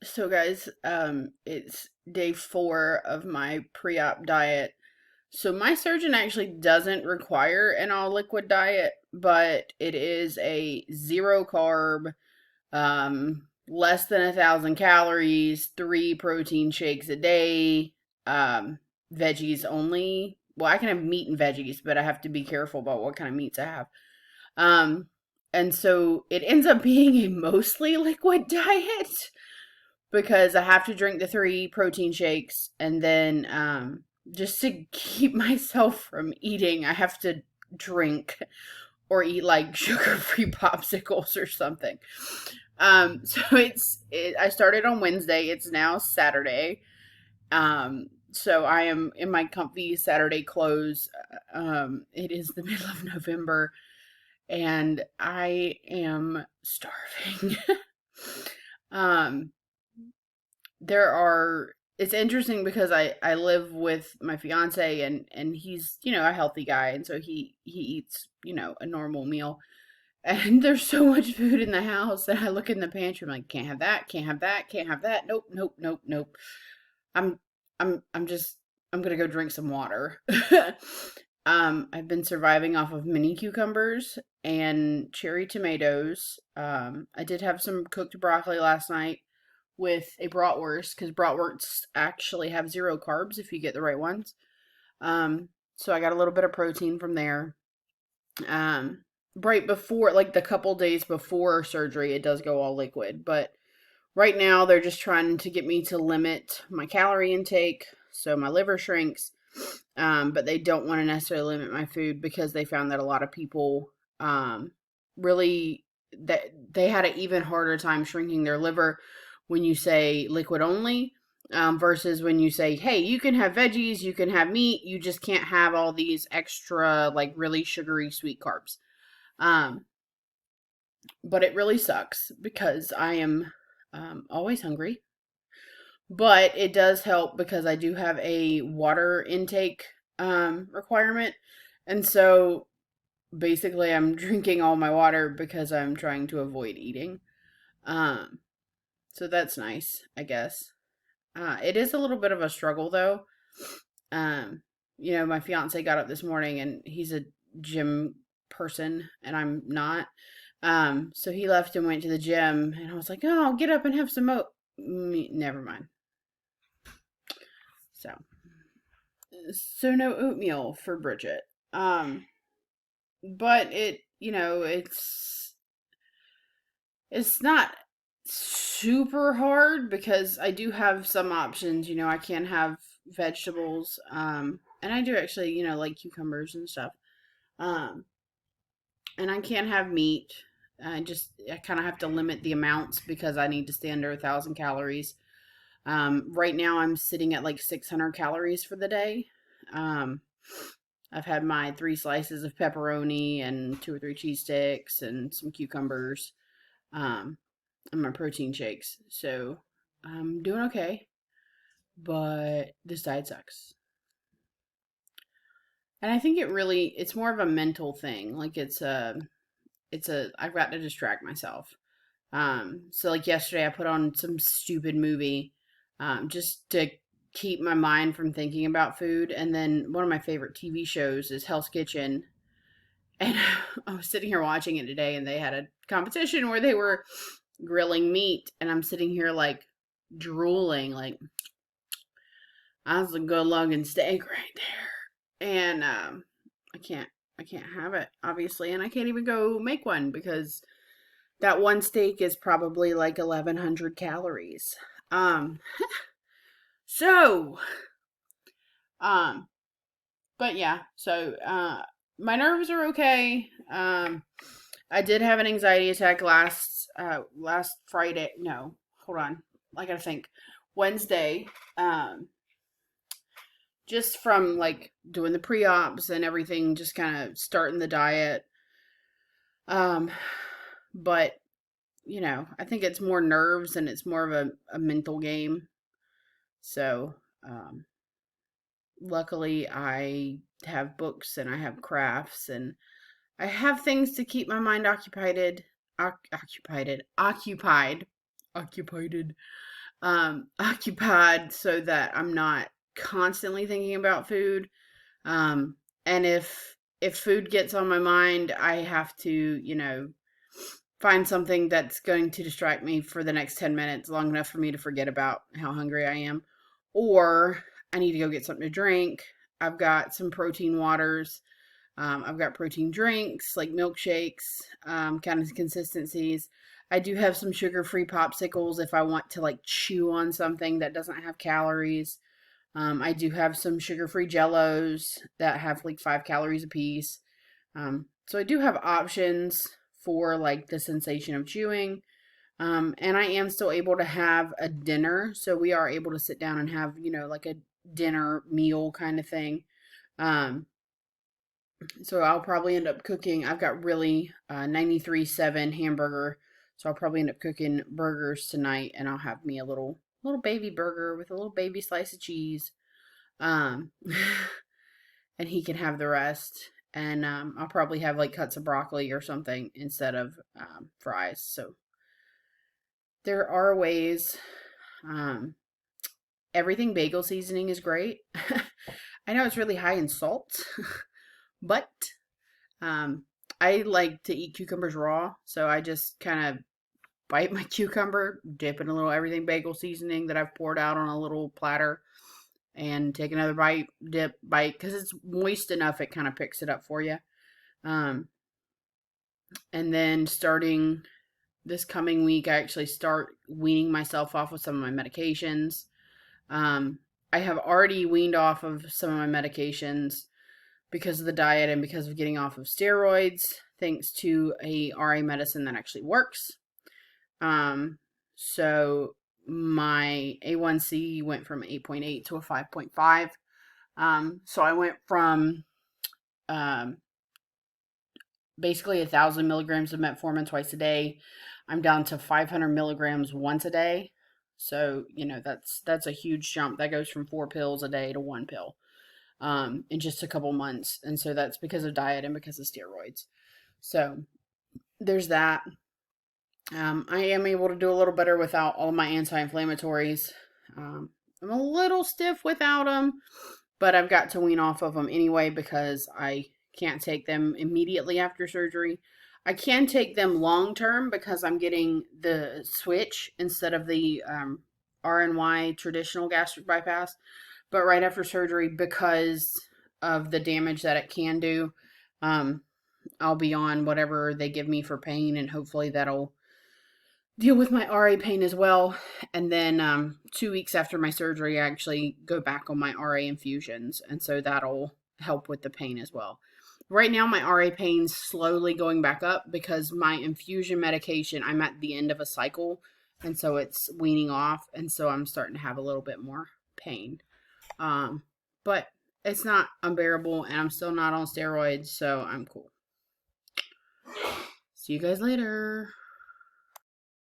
So guys, it's day 4 of my pre-op diet. So my surgeon actually doesn't require an all liquid diet, but it is a zero carb, less than 1,000 calories, 3 protein shakes a day, veggies only. Well, I can have meat and veggies, but I have to be careful about what kind of meats I have. Um, and so it ends up being a mostly liquid diet because I have to drink the 3 protein shakes, and then just to keep myself from eating, I have to drink or eat like sugar-free popsicles or something. So I started on Wednesday. It's now Saturday. So I am in my comfy Saturday clothes. It is the middle of November, and I am starving. um, there are it's interesting because I live with my fiance, and he's, a healthy guy, and so he eats, a normal meal. And there's so much food in the house that I look in the pantry, I'm like, can't have that, can't have that, can't have that. Nope, nope, nope, nope. I'm I'm gonna go drink some water. I've been surviving off of mini cucumbers and cherry tomatoes. I did have some cooked broccoli last night with a bratwurst, because bratwursts actually have zero carbs if you get the right ones. So I got a little bit of protein from there. Um, right before, like the couple days before surgery, it does go all liquid, but right now they're just trying to get me to limit my calorie intake so my liver shrinks. But they don't want to necessarily limit my food because they found that a lot of people really, that they had an even harder time shrinking their liver when you say liquid only, versus when you say, hey, you can have veggies, you can have meat, you just can't have all these extra, like, really sugary sweet carbs. Um, but it really sucks because I am always hungry. But it does help because I do have a water intake requirement. And so basically, I'm drinking all my water because I'm trying to avoid eating. Um, so that's nice, I guess. It is a little bit of a struggle, though. Um, my fiance got up this morning, and he's a gym person and I'm not. So he left and went to the gym, and I was like, "Oh, I'll get up and have some oat." Never mind. So, no oatmeal for Bridget. Um, but it's not super hard because I do have some options. I can have vegetables. And I do actually, like cucumbers and stuff. Um, and I can have meat. I kind of have to limit the amounts because I need to stay under 1,000 calories. Right now I'm sitting at like 600 calories for the day. Um, I've had my 3 slices of pepperoni and 2 or 3 cheese sticks and some cucumbers, um, and my protein shakes. So I'm doing okay, but this diet sucks. And I think it's more of a mental thing. Like I've got to distract myself. So like yesterday I put on some stupid movie, just to keep my mind from thinking about food. And then one of my favorite TV shows is Hell's Kitchen. And I was sitting here watching it today, and they had a competition where they were grilling meat, and I'm sitting here like drooling, like, that's a good looking steak right there. And I can't I can't have it, obviously, and I can't even go make one because that one steak is probably like 1,100 calories. Um, so, um, but yeah, so my nerves are okay. I did have an anxiety attack last Friday. No, hold on. I gotta think. Wednesday. Um, just from like doing the pre-ops and everything, just kind of starting the diet. Um, but I think it's more nerves and it's more of a mental game. So, luckily I have books and I have crafts and I have things to keep my mind occupied, occupied, occupied. occupied so that I'm not constantly thinking about food. Um, and if food gets on my mind, I have to, find something that's going to distract me for the next 10 minutes, long enough for me to forget about how hungry I am. Or I need to go get something to drink. I've got some protein waters. I've got protein drinks like milkshakes, kind of consistencies. I do have some sugar-free popsicles if I want to like chew on something that doesn't have calories. I do have some sugar-free jellos that have like 5 calories a piece. So I do have options for like the sensation of chewing. And I am still able to have a dinner. So we are able to sit down and have, like a dinner meal kind of thing. Um, so I'll probably end up cooking. I've got really 93.7 hamburger. So I'll probably end up cooking burgers tonight, and I'll have me a little baby burger with a little baby slice of cheese. Um, and he can have the rest. And I'll probably have like cuts of broccoli or something instead of fries. So there are ways. Um, everything bagel seasoning is great. I know it's really high in salt, but um, I like to eat cucumbers raw. So I just kind of bite my cucumber, dip in a little everything bagel seasoning that I've poured out on a little platter, and take another bite, dip, bite, because it's moist enough it kind of picks it up for you. Um, and then starting this coming week, I actually start weaning myself off of some of my medications. Um, I have already weaned off of some of my medications because of the diet and because of getting off of steroids, thanks to a RA medicine that actually works. So my A1C went from 8.8 to a 5.5. So I went from um, basically 1,000 milligrams of metformin twice a day. I'm down to 500 milligrams once a day. So, that's a huge jump. That goes from 4 pills a day to 1 pill in just a couple months. And so that's because of diet and because of steroids. So there's that. I am able to do a little better without all my anti-inflammatories. I'm a little stiff without them, but I've got to wean off of them anyway because I can't take them immediately after surgery. I can take them long term because I'm getting the switch instead of the RNY traditional gastric bypass. But right after surgery, because of the damage that it can do, um, I'll be on whatever they give me for pain, and hopefully that'll deal with my RA pain as well. And then 2 weeks after my surgery, I actually go back on my RA infusions. And so that'll help with the pain as well. Right now, my RA pain's slowly going back up because my infusion medication, I'm at the end of a cycle. And so it's weaning off. And so I'm starting to have a little bit more pain. But it's not unbearable, and I'm still not on steroids. So I'm cool. See you guys later.